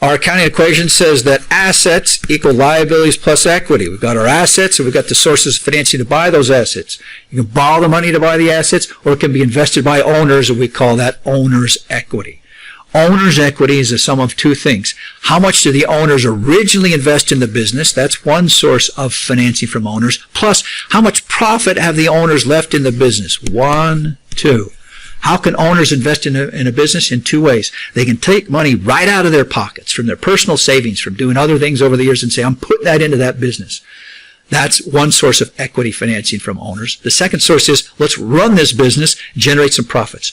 Our accounting equation says that assets equal liabilities plus equity. We've got our assets and we've got the sources of financing to buy those assets. You can borrow the money to buy the assets, or it can be invested by owners, and we call that owner's equity. Owner's equity is the sum of two things. How much do the owners originally invest in the business? That's one source of financing from owners. Plus, how much profit have the owners left in the business? 1, 2. How can owners invest in a business? In two ways. They can take money right out of their pockets, from their personal savings, from doing other things over the years, and say, I'm putting that into that business. That's one source of equity financing from owners. The second source is, let's run this business, generate some profits.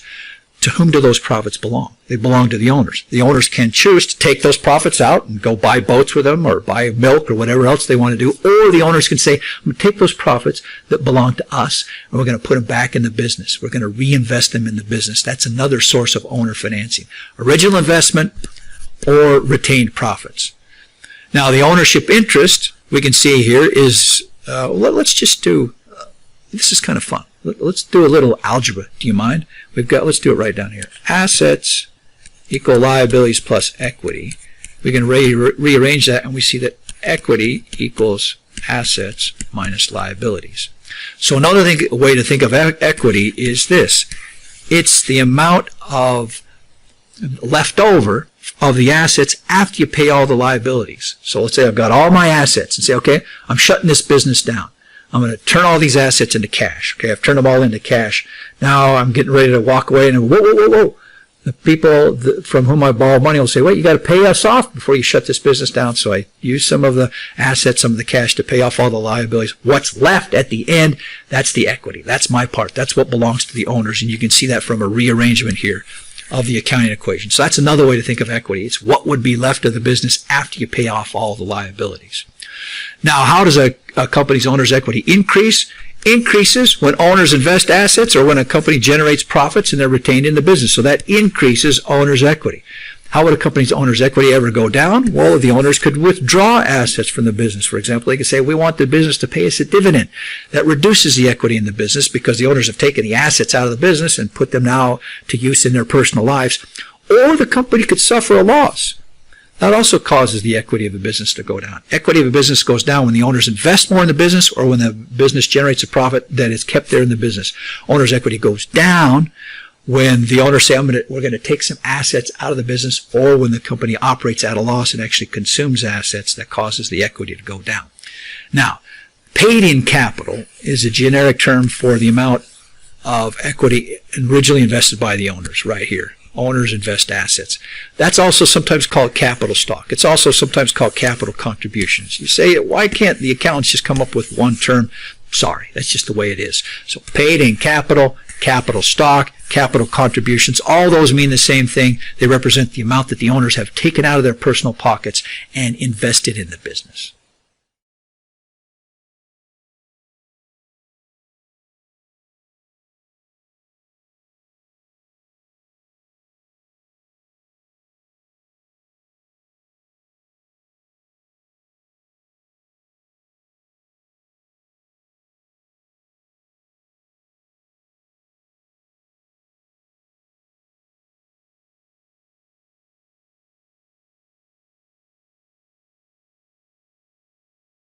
To whom do those profits belong? They belong to the owners. The owners can choose to take those profits out and go buy boats with them or buy milk or whatever else they want to do. Or the owners can say, I'm going to take those profits that belong to us and we're going to put them back in the business. We're going to reinvest them in the business. That's another source of owner financing. Original investment or retained profits. Now, the ownership interest we can see here is, let's just do, this is kind of fun. Let's do a little algebra. Do you mind? Let's do it right down here. Assets equal liabilities plus equity. We can rearrange that, and we see that equity equals assets minus liabilities. So another way to think of equity is this. It's the amount of left over of the assets after you pay all the liabilities. So let's say I've got all my assets and say, okay, I'm shutting this business down. I'm going to turn all these assets into cash. Okay, I've turned them all into cash. Now I'm getting ready to walk away, and whoa. The people from whom I borrow money will say, wait, you got to pay us off before you shut this business down. So I use some of the assets, some of the cash to pay off all the liabilities. What's left at the end, that's the equity. That's my part. That's what belongs to the owners. And you can see that from a rearrangement here of the accounting equation. So that's another way to think of equity. It's what would be left of the business after you pay off all the liabilities. Now, how does a company's owner's equity increase? Increases when owners invest assets or when a company generates profits and they're retained in the business. So that increases owner's equity. How would a company's owner's equity ever go down? Well, the owners could withdraw assets from the business. For example, they could say, we want the business to pay us a dividend. That reduces the equity in the business because the owners have taken the assets out of the business and put them now to use in their personal lives. Or the company could suffer a loss. That also causes the equity of the business to go down. Equity of a business goes down when the owners invest more in the business or when the business generates a profit that is kept there in the business. Owner's equity goes down when the owners say, we're going to take some assets out of the business, or when the company operates at a loss and actually consumes assets, that causes the equity to go down. Now, paid-in capital is a generic term for the amount of equity originally invested by the owners right here. Owners invest assets. That's also sometimes called capital stock. It's also sometimes called capital contributions. You say, why can't the accountants just come up with one term? Sorry, that's just the way it is. So paid-in capital, capital stock, capital contributions, all those mean the same thing. They represent the amount that the owners have taken out of their personal pockets and invested in the business.